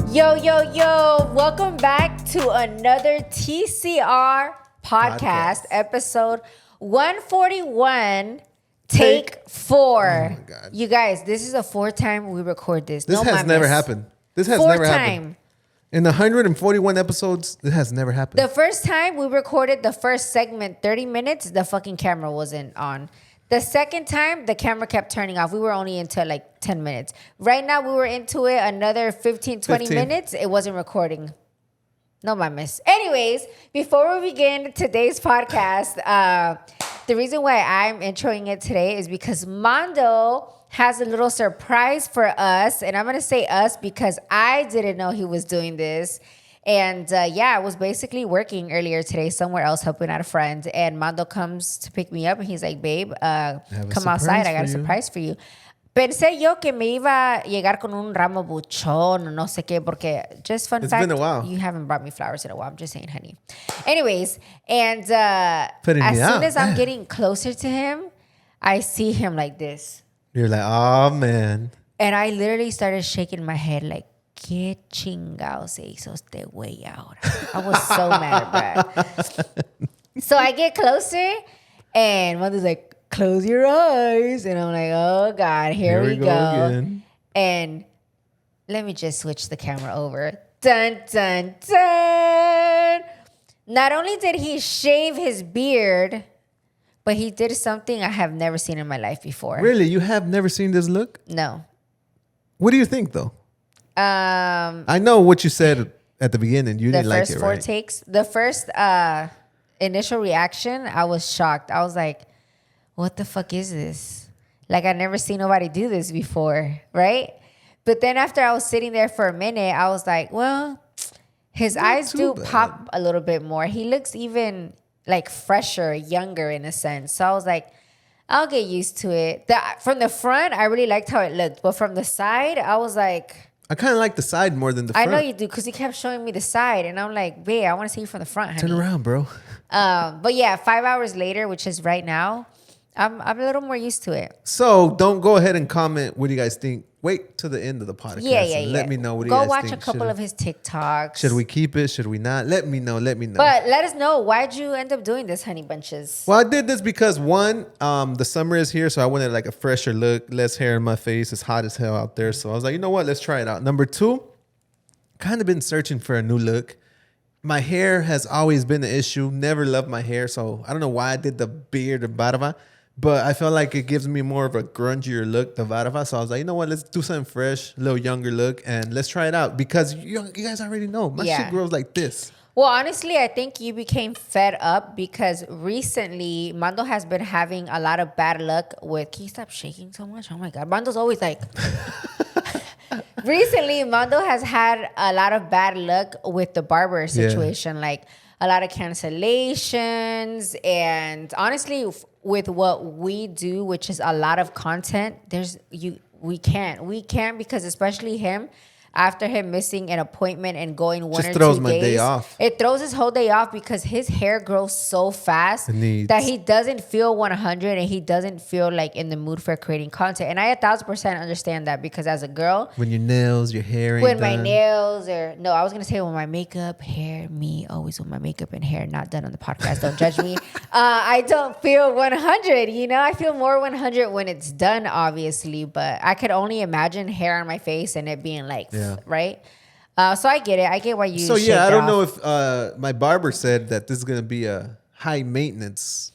Yo, yo, yo. Welcome back to another TCR podcast. Episode 141, take 4. Oh my God. You guys, this is the fourth time we record this. This has never happened. This has Fourth never time. happened. In the 141 episodes, this has never happened. The first time we recorded the first segment, 30 minutes, the fucking camera wasn't on. The second time, the camera kept turning off. We were only into like 10 minutes. Right now, we were into it another 20 minutes. It wasn't recording. No mames. Anyways, before we begin today's podcast, the reason why I'm introing it today is because Mando has a little surprise for us. And I'm going to say us because I didn't know he was doing this. And I was basically working earlier today somewhere else helping out a friend. And Mando comes to pick me up and he's like, babe, come outside. I got a surprise for you. Pensé yo que me iba a llegar con un ramo buchón o no sé qué, porque just fun fact, it's been a while. You haven't brought me flowers in a while. I'm just saying, honey. Anyways, and as soon as I'm getting closer to him, I see him like this. You're like, oh, man. And I literally started shaking my head like, ¿qué chingado se hizo este güey ahora? I was so mad, Brad. So I get closer, and Mando's like, close your eyes. And I'm like, oh, God, here we go. Again. And let me just switch the camera over. Dun, dun, dun. Not only did he shave his beard, but he did something I have never seen in my life before. Really? You have never seen this look? No. What do you think, though? I know what you said at the beginning. You didn't like it, right? The first 4 takes. The first initial reaction, I was shocked. I was like, what the fuck is this? Like, I never seen nobody do this before, right? But then after I was sitting there for a minute, I was like, well, his eyes do pop a little bit more. He looks even like fresher, younger in a sense. So I was like, I'll get used to it. From the front, I really liked how it looked. But from the side, I was like... I kind of like the side more than the front. I know you do, because he kept showing me the side. And I'm like, babe, I want to see you from the front, honey. Turn around, bro. But yeah, 5 hours later, which is right now, I'm a little more used to it. So don't go ahead and comment what do you guys think. Wait till the end of the podcast. Yeah. Let me know what do you guys think. Go watch a couple of his TikToks. Should we keep it? Should we not? Let me know. But let us know. Why'd you end up doing this, honey bunches? Well, I did this because one, the summer is here, so I wanted like a fresher look, less hair in my face. It's hot as hell out there. So I was like, you know what? Let's try it out. Number 2, kind of been searching for a new look. My hair has always been an issue. Never loved my hair. So I don't know why I did the beard or barba. But I felt like it gives me more of a grungier look, the barba. So I was like, you know what? Let's do something fresh, a little younger look, and let's try it out. Because you guys already know, my shit grows like this. Well, honestly, I think you became fed up because recently Mando has been having a lot of bad luck with... Can you stop shaking so much? Oh, my God. Mando's always like... Recently, Mando has had a lot of bad luck with the barber situation. Yeah. Like, a lot of cancellations. And honestly... with what we do, which is a lot of content, we can't because especially him, after him missing an appointment and going one or 2 days, throws my day off. It throws his whole day off because his hair grows so fast that he doesn't feel 100 and he doesn't feel like in the mood for creating content. And I 1,000% understand that because as a girl, when your nails, your hair ain't when done. My nails or no, I was gonna say when my makeup, hair, me always with my makeup and hair not done on the podcast. Don't judge me. I don't feel 100. I feel more 100 when it's done, obviously. But I could only imagine hair on my face and it being like. Yeah. Right? So I get it. I get why you. So yeah, I don't know if my barber said that this is gonna be a high maintenance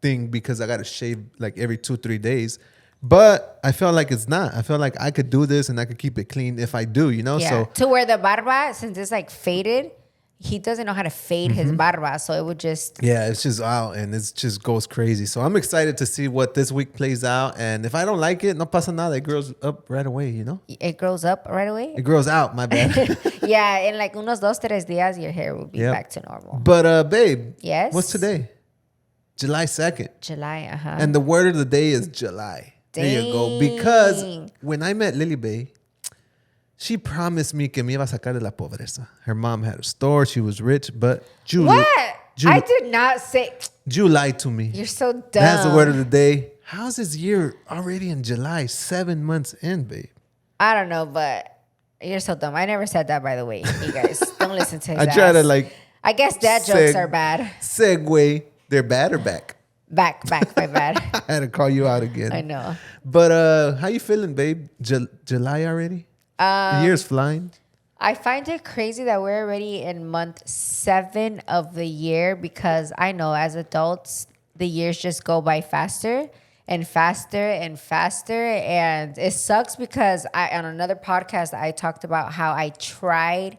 thing because I gotta shave like every 2-3 days. But I felt like it's not. I felt like I could do this and I could keep it clean if I do, Yeah. So to where the barba, since it's like faded, he doesn't know how to fade his barba, so it would just... Yeah, it's just out, and it just goes crazy. So I'm excited to see what this week plays out, and if I don't like it, no pasa nada. It grows up right away, It grows up right away? It grows out, my bad. Yeah, in like unos 2-3 días, your hair will be back to normal. But, babe. Yes? What's today? July 2nd. July, And the word of the day is July. Dang. There you go. Because when I met Lily Bay, she promised me que me iba a sacar de la pobreza. Her mom had a store. She was rich, but What? I did not say... You lied to me. You're so dumb. That's the word of the day. How's this year already in July? 7 months in, babe. I don't know, but You're so dumb. I never said that, by the way. You guys don't listen to his I try to ass. like I guess dad jokes are bad. Segue. They're bad or back? Back, my bad. I had to call you out again. I know. But how you feeling, babe? July already? The year's flying. I find it crazy that we're already in month 7 of the year because I know as adults, the years just go by faster and faster and faster. And it sucks because on another podcast, I talked about how I tried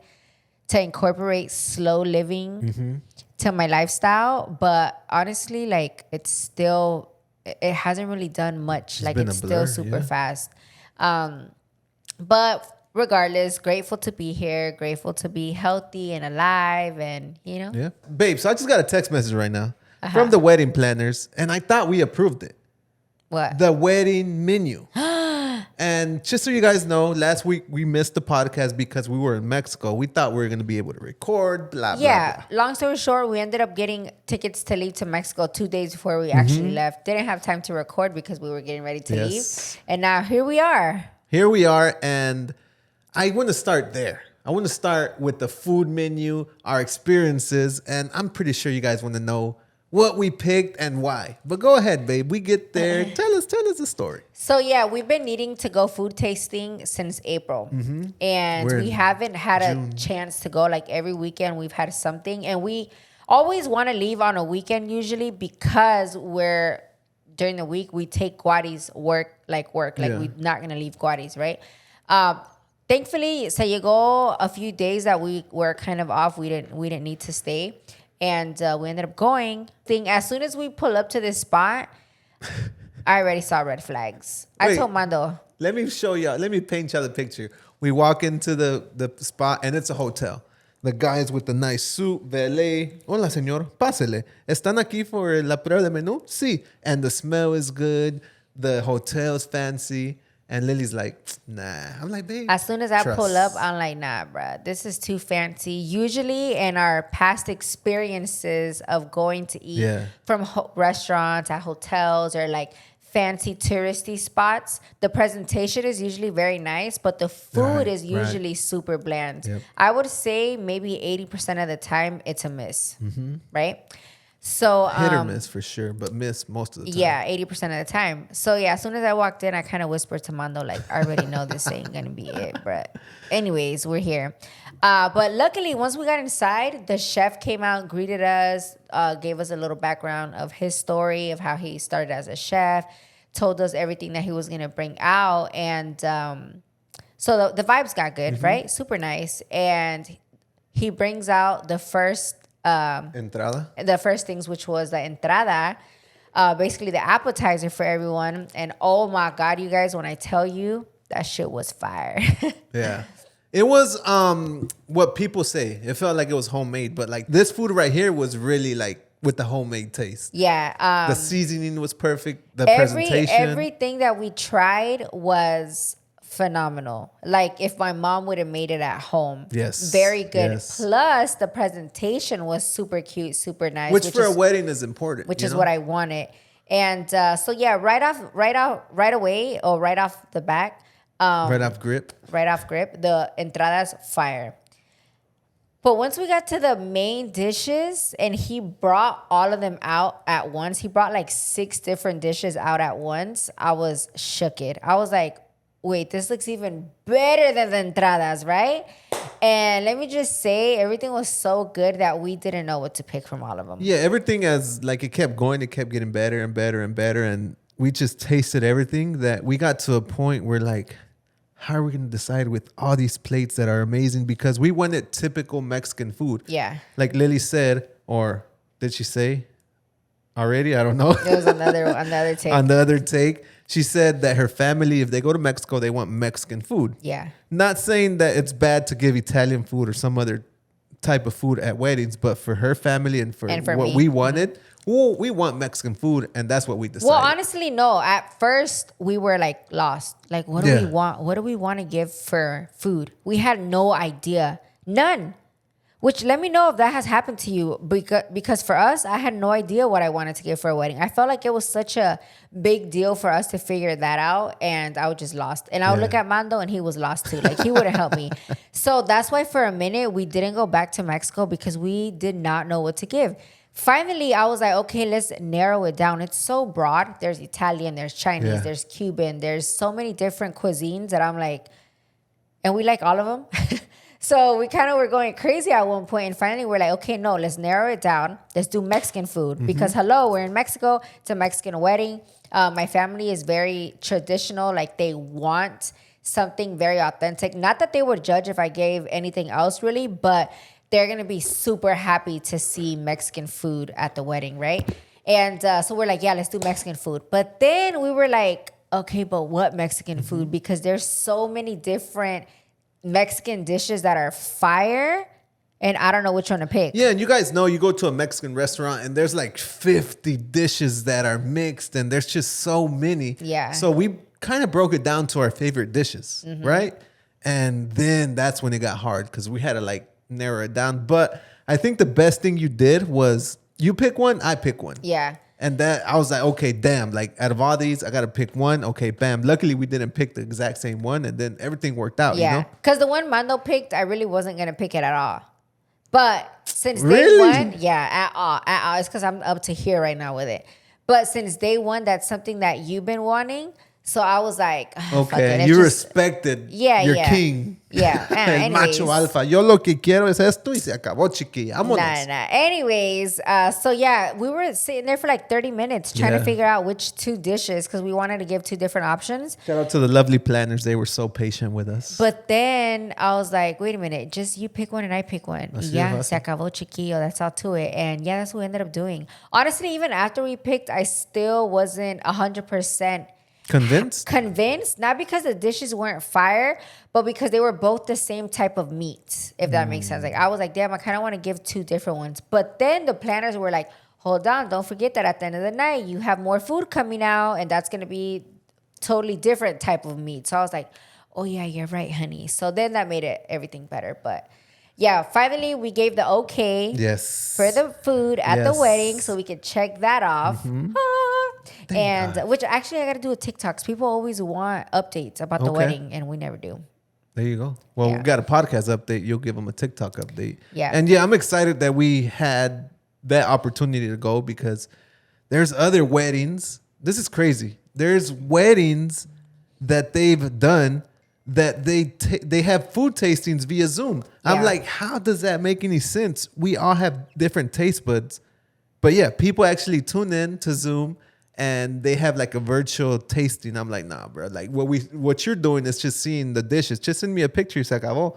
to incorporate slow living to my lifestyle. But honestly, like it hasn't really done much. Like it's still super fast. But regardless, grateful to be here, grateful to be healthy and alive, and Yeah, babe. So I just got a text message right now from the wedding planners, and I thought we approved it. What? The wedding menu. And just so you guys know, last week we missed the podcast because we were in Mexico. We thought we were going to be able to record, blah, Yeah, blah, blah. long story short, we ended up getting tickets to leave to Mexico 2 days before we actually left. Didn't have time to record because we were getting ready to leave. And now here we are. Here we are, and I want to start there. I want to start with the food menu, our experiences, and I'm pretty sure you guys want to know what we picked and why. But go ahead, babe. We get there. Tell us the story. So yeah, we've been needing to go food tasting since April, and we haven't had a chance to go. Like every weekend, we've had something, and we always want to leave on a weekend usually because during the week we take Guadi's work. Like we're not gonna leave Guadi's, right? Thankfully, se llegó a few days that we were kind of off. We didn't need to stay, and we ended up going. As soon as we pull up to this spot, I already saw red flags. I told Mando. Let me show y'all. Let me paint y'all the picture. We walk into the spot, and it's a hotel. The guys with the nice suit, valet. Hola, señor. Pásele. ¿Están aquí for la prueba de menú? Sí. And the smell is good. The hotel's fancy. And Lily's like, nah. I'm like, babe. As soon as I pull up, I'm like, nah, bruh. This is too fancy. Usually in our past experiences of going to eat from restaurants at hotels or like fancy touristy spots, the presentation is usually very nice, but the food is usually super bland. Yep. I would say maybe 80% of the time it's a miss, right? So hit or miss for sure, but miss most of the time. Yeah, 80% of the time. So yeah, as soon as I walked in, I kind of whispered to Mando, like, I already know this ain't gonna be it, but anyways, we're here. But luckily, once we got inside, the chef came out, greeted us, gave us a little background of his story, of how he started as a chef, told us everything that he was gonna bring out, and so the vibes got good, right? Super nice. And he brings out the first entrada. The first things, which was the entrada, basically the appetizer for everyone. And oh my God, you guys, when I tell you, that shit was fire. Yeah. It was what people say. It felt like it was homemade, but like this food right here was really like with the homemade taste. Yeah. The seasoning was perfect. The presentation. Everything that we tried was phenomenal. Like if my mom would have made it at home. Yes. Very good. Yes. Plus the presentation was super cute, super nice. Which for a wedding is important. Which is what I wanted. And so yeah, right off the back. Right off grip. The entradas fire. But once we got to the main dishes and he brought all of them out at once, he brought like 6 different dishes out at once, I was shooked. I was like, wait, this looks even better than the entradas, right? And let me just say, everything was so good that we didn't know what to pick from all of them. Yeah, everything it kept going, it kept getting better and better and better. And we just tasted everything that we got to a point where like, how are we going to decide with all these plates that are amazing? Because we wanted typical Mexican food. Yeah. Like Lily said, or did she say already? I don't know. It was another take. On the other take, she said that her family, if they go to Mexico, they want Mexican food. Yeah. Not saying that it's bad to give Italian food or some other type of food at weddings, but for her family and for what me. we wanted, well, we want Mexican food, and that's what we decided. Well, honestly, no. At first, we were like lost. Like, what do we want? What do we want to give for food? We had no idea. None. Which let me know if that has happened to you because for us, I had no idea what I wanted to get for a wedding. I felt like it was such a big deal for us to figure that out, and I was just lost. And I would look at Mando, and he was lost too. Like he wouldn't help me. So that's why for a minute we didn't go back to Mexico because we did not know what to give. Finally, I was like, okay, let's narrow it down. It's so broad. There's Italian, there's Chinese, there's Cuban, there's so many different cuisines that I'm like, and we like all of them. So we kind of were going crazy at one point, and finally we're like, okay, no, let's narrow it down. Let's do Mexican food because hello, we're in Mexico. It's a Mexican wedding. My family is very traditional. Like they want something very authentic. Not that they would judge if I gave anything else really, but they're going to be super happy to see Mexican food at the wedding, right? And so we're like, yeah, let's do Mexican food. But then we were like, okay, but what Mexican food? Because there's so many different Mexican dishes that are fire, and I don't know which one to pick. Yeah, and you guys know you go to a Mexican restaurant and there's like 50 dishes that are mixed and there's just so many. Yeah. So we kind of broke it down to our favorite dishes, right? And then that's when it got hard because we had to like narrow it down. But I think the best thing you did was you pick one, I pick one. Yeah. And that I was like, okay, damn, like out of all these, I got to pick one. Okay, bam. Luckily, we didn't pick the exact same one. And then everything worked out, Yeah. you know? Because the one Mando picked, I really wasn't going to pick it at all. But since day Really? one, yeah, at all. It's because I'm up to here right now with it. But since day one, that's something that you've been wanting. So I was like, fuck it, Okay, let's you just- respected Yeah, your yeah. king. Yeah. El Anyways. macho alfa. Yo lo que quiero es esto y se acabó, chiquilla. Vámonos. Nah. Anyways, so yeah, we were sitting there for like 30 minutes trying to Yeah. figure out which two dishes because we wanted to give two different options. Shout out to the lovely planners. They were so patient with us. But then I was like, wait a minute, just you pick one and I pick one. Así Yeah, de fácil. se acabó chiquillo. That's all to it. And yeah, that's what we ended up doing. Honestly, even after we picked, I still wasn't 100% convinced. Not because the dishes weren't fire, but because they were both the same type of meat, if that makes sense. Like I was like, damn, I kind of want to give two different ones. But then the planners were like, hold on, don't forget that at the end of the night, you have more food coming out and that's going to be totally different type of meat. So I was like, oh yeah, you're right, honey. So then that made it everything better. But yeah, finally we gave the okay Yes. for the food at the Yes. wedding so we could check that off. And God. which actually I got to do a TikToks. People always want updates about the Okay. wedding and we never do. There you go. Well, Yeah. we got a podcast update. You'll give them a TikTok update. Yeah. And yeah, I'm excited that we had that opportunity to go because there's other weddings. This is crazy. There's weddings that they've done that they have food tastings via Zoom. I'm Yeah. like, how does that make any sense? We all have different taste buds. But yeah, people actually tune in to Zoom and they have like a virtual tasting. I'm like, nah, bro. Like what you're doing is just seeing the dishes. Just send me a picture, se acabó.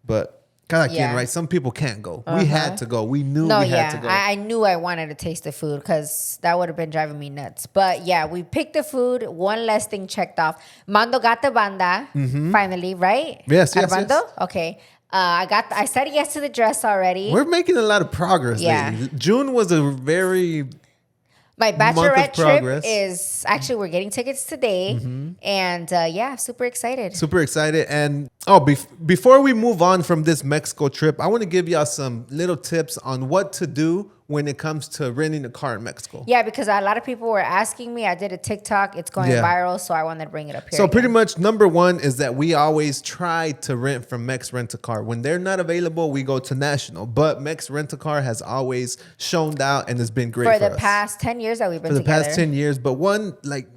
But cada quien, Yeah. right? Some people can't go. We had to go. We knew No, we had yeah. to go. I knew I wanted to taste the food because that would have been driving me nuts. But yeah, we picked the food. One less thing checked off. Mando got the banda finally, right? Yes, yes, Armando? yes. Okay. I said yes to the dress already. We're making a lot of progress Yeah. lately. June was a very My month of bachelorette trip progress. is actually we're getting tickets today, and yeah, super excited. super excited. And before we move on from this Mexico trip, I want to give y'all some little tips on what to do when it comes to renting a car in Mexico. Yeah, because a lot of people were asking me. I did a TikTok; it's going Yeah. viral, so I wanted to bring it up here. So again. pretty much number one is that we always try to rent from Mex Rent a Car. When they're not available, we go to National. But Mex Rent a Car has always shown out and has been great for for the us. past 10 years that we've been For the together. past 10 years. But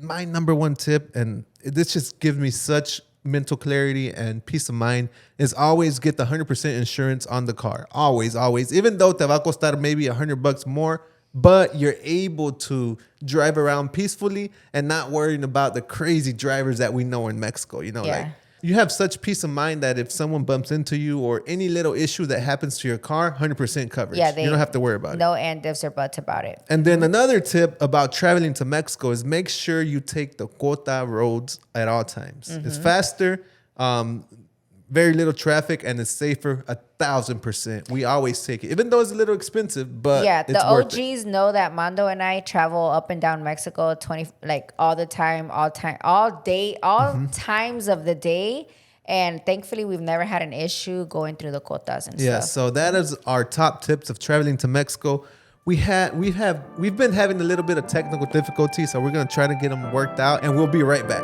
my number one tip, and this just gives me such mental clarity and peace of mind, is always get the 100% insurance on the car. Always, always. Even though te va a costar maybe $100 more, but you're able to drive around peacefully and not worrying about the crazy drivers that we know in Mexico. You know, Yeah. like you have such peace of mind that if someone bumps into you or any little issue that happens to your car, 100% coverage. Yeah, you don't have to worry about it. No and ifs or buts about it. And then another tip about traveling to Mexico is make sure you take the quota roads at all times. It's faster, very little traffic, and it's safer 1,000%. We always take it, even though it's a little expensive, but Yeah, it's the worth it. OGs know that Mando and I travel up and down Mexico all the time, all day, all Mm-hmm. times of the day. And thankfully, we've never had an issue going through the quotas and Yeah, stuff. so that is our top tips of traveling to Mexico. We've been having a little bit of technical difficulty, so we're gonna try to get them worked out, and we'll be right back.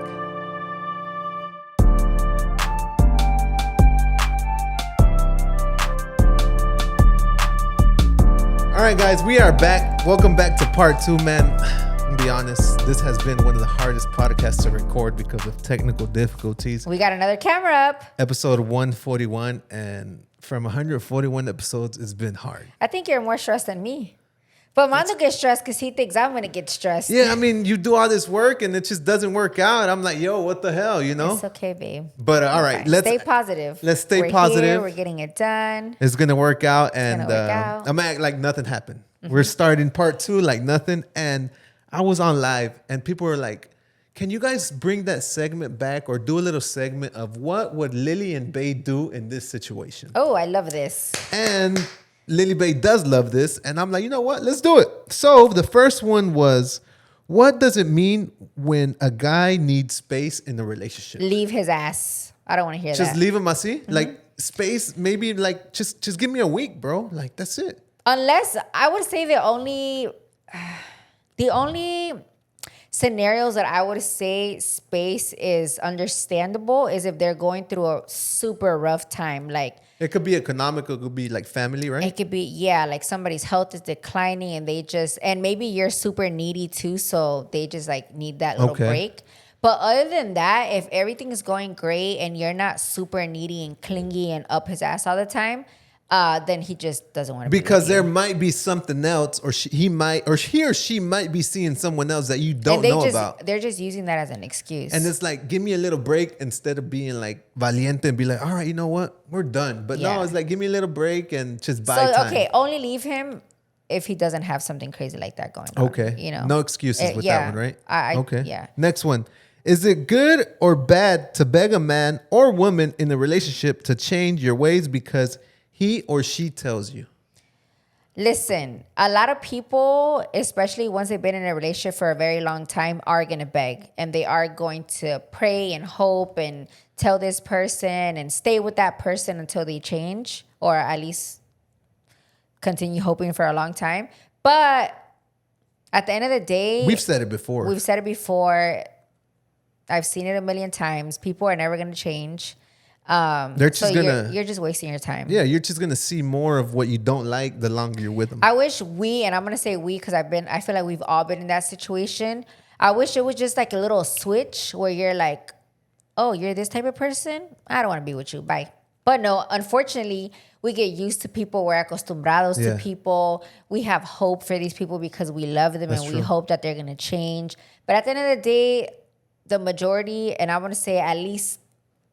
All right, guys, we are back. Welcome back to part 2, man. To be honest, this has been one of the hardest podcasts to record because of technical difficulties. We got another camera up. Episode 141, and from 141 episodes, it's been hard. I think you're more stressed than me. But Mando gets stressed because he thinks I'm going to get stressed. Yeah, I mean, you do all this work and it just doesn't work out. I'm like, yo, what the hell, you know? It's okay, babe. But all right, let's stay positive. Let's stay we're positive. Here, we're getting it done. It's gonna work out, and gonna work out. I'm gonna act like nothing happened. We're starting part 2 like nothing, and I was on live, and people were like, "Can you guys bring that segment back, or do a little segment of what would Lily and Bay do in this situation?" Oh, I love this. And Lily Bay does love this, and I'm like, you know what? Let's do it. So the first one was, what does it mean when a guy needs space in a relationship? Leave his ass. I don't want to hear that. Just leave him así? Like space, maybe like just give me a week, bro. Like that's it. Unless I would say the only scenarios that I would say space is understandable is if they're going through a super rough time. Like It could be economical, it could be like family, right? it could be, like somebody's health is declining and maybe you're super needy too, so they just like need that little break. But other than that, if everything is going great and you're not super needy and clingy and up his ass all the time, then he just doesn't want to Because be with there might be something else, or he or she might be seeing someone else that you don't know about. They're just using that as an excuse. And it's like, give me a little break instead of being like valiente and be like, all right, you know what? We're done. But no, it's like, give me a little break and just buy time. Okay, only leave him if he doesn't have something crazy like that going on. Okay. You know? No excuses with that one, right? Okay. Yeah. Next one. Is it good or bad to beg a man or woman in a relationship to change your ways because he or she tells you? Listen, a lot of people, especially once they've been in a relationship for a very long time, are going to beg. And they are going to pray and hope and tell this person and stay with that person until they change, or at least continue hoping for a long time. But at the end of the day, We've said it before. I've seen it a million times. People are never going to change. They're just you're just wasting your time. Yeah, you're just gonna see more of what you don't like the longer you're with them. I wish and I'm gonna say we because I feel like we've all been in that situation. I wish it was just like a little switch where you're like, oh, you're this type of person? I don't want to be with you. Bye. But no, unfortunately, we get used to people. We're acostumbrados to people. We have hope for these people because we love them. That's and we hope that they're gonna change. But at the end of the day, the majority, and I want to say at least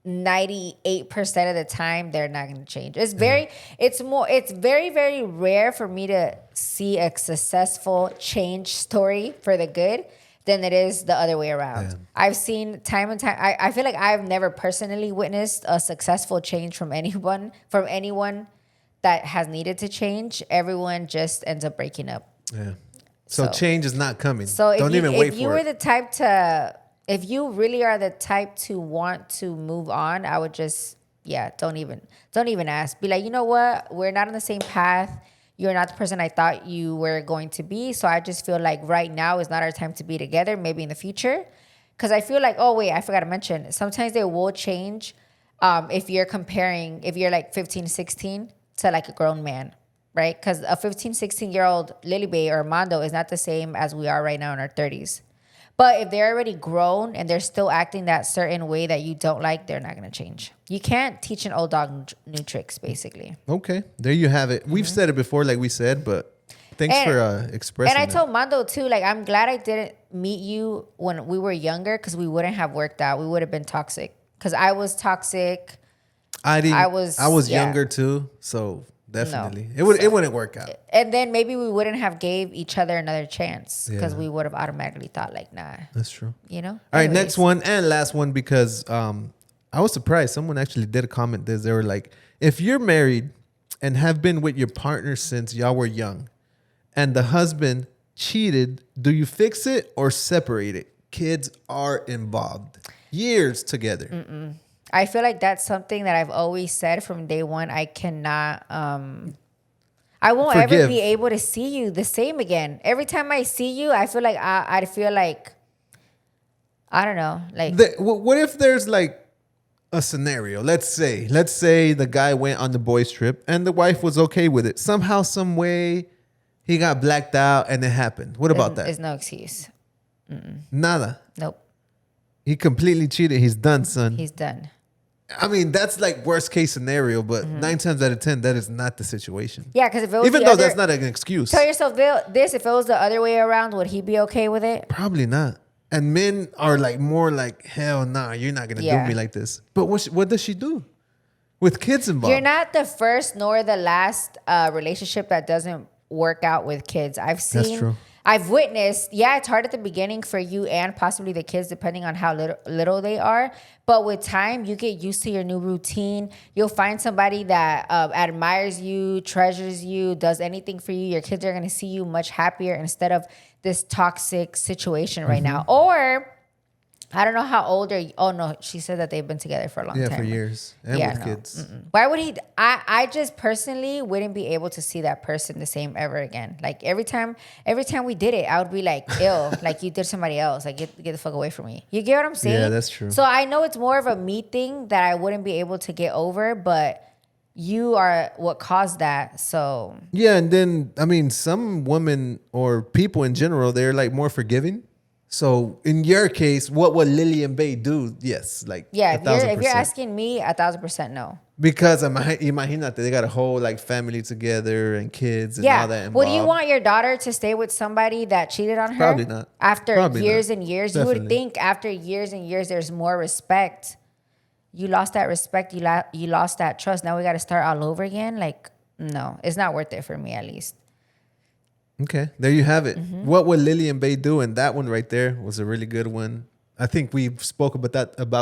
98% of the time, they're not going to change. It's very very rare for me to see a successful change story for the good than it is the other way around. I've seen time and time. I feel like I've never personally witnessed a successful change from anyone that has needed to change. Everyone just ends up breaking up. Yeah. So change is not coming. So don't even wait for it. If you were the type to... If you really are the type to want to move on, I would just, don't even ask. Be like, you know what? We're not on the same path. You're not the person I thought you were going to be. So I just feel like right now is not our time to be together. Maybe in the future. Because I feel like, oh, wait, I forgot to mention. Sometimes they will change if you're like 15, 16 to like a grown man, right? Because a 15, 16-year-old Lily Bay or Mando is not the same as we are right now in our 30s. But if they're already grown and they're still acting that certain way that you don't like, they're not going to change. You can't teach an old dog new tricks, basically. Okay. There you have it. We've said it before, like we said, but thanks for expressing And I told Mando, too, like, I'm glad I didn't meet you when we were younger because we wouldn't have worked out. We would have been toxic. Because I was toxic. I was younger, too, so... Definitely. No. It wouldn't work out. And then maybe we wouldn't have gave each other another chance because we would have automatically thought like, nah. That's true. You know? All right, next one and last one because I was surprised. Someone actually did a comment this. They were like, if you're married and have been with your partner since y'all were young and the husband cheated, do you fix it or separate it? Kids are involved. Years together. I feel like that's something that I've always said from day one. I cannot. I won't ever Forgive. be able to see you the same again. Every time I see you, I feel like I feel like I don't know, like What if there's like a scenario? Let's say the guy went on the boys' trip and the wife was okay with it. Somehow, some way, he got blacked out and it happened. What about that? there's no excuse. Nada. Nope, He completely cheated. He's done, son. he's done. I mean, that's like worst case scenario, but 9 times out of 10, that is not the situation. Yeah, because if it was Even the though other, that's not an excuse. tell yourself this: if it was the other way around, would he be okay with it? Probably not. And men are like more like, hell nah, you're not gonna Yeah. do me like this. But what does she do with kids involved? You're not the first nor the last relationship that doesn't work out with kids. I've seen, That's true. I've witnessed. Yeah, it's hard at the beginning for you and possibly the kids, depending on how little they are. But with time, you get used to your new routine. You'll find somebody that admires you, treasures you, does anything for you. Your kids are gonna see you much happier instead of this toxic situation right now. Or I don't know how old are you. Oh no, she said that they've been together for a long time. for years and with kids. Why would he? I just personally wouldn't be able to see that person the same ever again. Like every time we did it, I would be like, ill, like you did somebody else. Like get the fuck away from me. You get what I'm saying? Yeah, that's true. So I know it's more of a me thing that I wouldn't be able to get over, but you are what caused that. So Yeah, and then I mean, some women or people in general, they're like more forgiving. So in your case, what would Lily and Bay do? Yes, like yeah, if you're 1,000%. asking me, 1,000% no. Because imagínate, they got a whole like family together and kids and all that Yeah. involved. Would you want your daughter to stay with somebody that cheated on her? Probably not. After Probably years not. and years, you would Definitely. think after years and years, there's more respect. You lost that respect. You lost that trust. Now we got to start all over again. Like, no, it's not worth it for me, at least. Okay, there you have it. Mm-hmm. What would Lily and Bay do? And that one right there was a really good one. I think we spoke about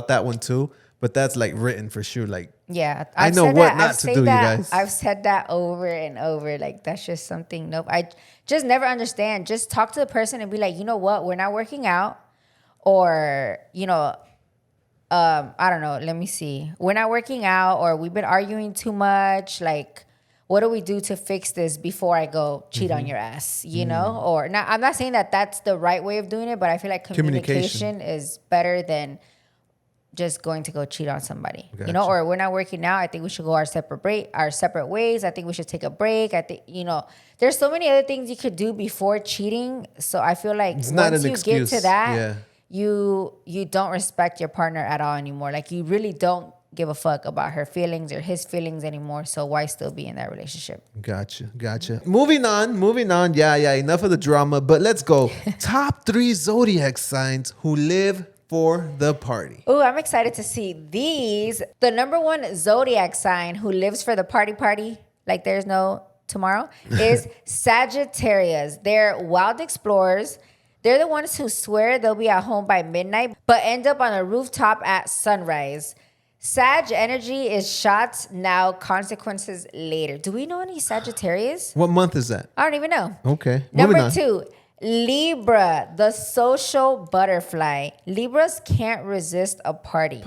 that one too. But that's like written for sure. Like, Yeah, I know what not to do, you guys. I've said that over and over. Like that's just something. Nope. I just never understand. Just talk to the person and be like, you know what? We're not working out, or I don't know. Let me see. We're not working out, or we've been arguing too much. Like, what do we do to fix this before I go cheat on your ass? You know, or not. I'm not saying that that's the right way of doing it, but I feel like communication is better than just going to go cheat on somebody, you know, Gotcha. or we're not working out. I think we should go our separate ways. I think we should take a break. I think, there's so many other things you could do before cheating. So I feel like It's not once an you excuse. get to that, Yeah. you don't respect your partner at all anymore. Like you really don't give a fuck about her feelings or his feelings anymore. So why still be in that relationship? Gotcha. Moving on. Yeah. Enough of the drama, but let's go. Top 3 zodiac signs who live for the party. Oh, I'm excited to see these. The number 1 zodiac sign who lives for the party, like there's no tomorrow, is Sagittarius. They're wild explorers. They're the ones who swear they'll be at home by midnight, but end up on a rooftop at sunrise. Sag energy is shots now, consequences later. Do we know any Sagittarius? What month is that? I don't even know. Okay. Moving Number on. 2, Libra, the social butterfly. Libras can't resist a party.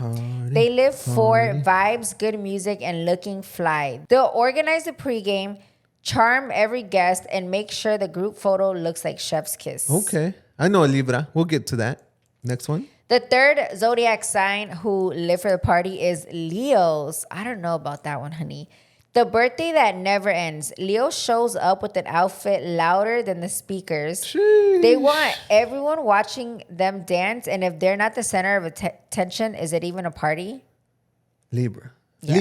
They live for vibes, good music, and looking fly. They'll organize a pregame, charm every guest, and make sure the group photo looks like chef's kiss. Okay. I know a Libra. We'll get to that. Next one. The 3rd zodiac sign who live for the party is Leos. I don't know about that one, honey. The birthday that never ends. Leo shows up with an outfit louder than the speakers. Sheesh. They want everyone watching them dance, and if they're not the center of attention, is it even a party? Libra. Yeah.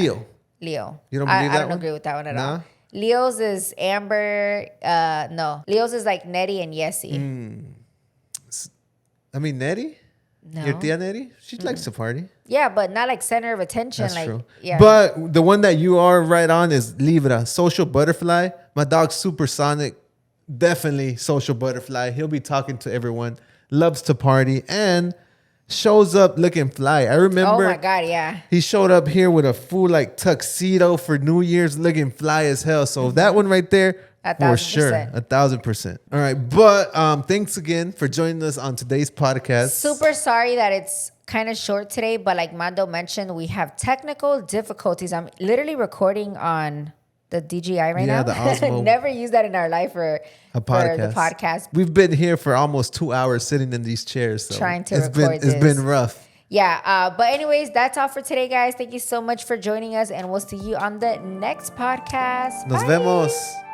Leo. You don't believe I that don't one? agree with that one at Nah? all. Leo's is Amber. No. Leo's is like Nettie and Yessie. I mean, Nettie? No. Your tia Nettie? She likes to party. Yeah, but not like center of attention. That's like, true. Yeah. But the one that you are right on is Libra, social butterfly. My dog's supersonic, definitely social butterfly. He'll be talking to everyone, loves to party, and shows up looking fly. I remember. Oh my God, yeah. He showed up here with a full like tuxedo for New Year's, looking fly as hell. So that one right there, for sure, 1,000%. All right, but thanks again for joining us on today's podcast. Super sorry that it's kind of short today, but like Mando mentioned, we have technical difficulties. I'm literally recording on the DJI right now. The Osmo. Never used that in our life for a podcast. For the podcast. We've been here for almost 2 hours sitting in these chairs. So trying to record this. It's been rough. Yeah. But anyways, that's all for today, guys. Thank you so much for joining us, and we'll see you on the next podcast. Nos vemos.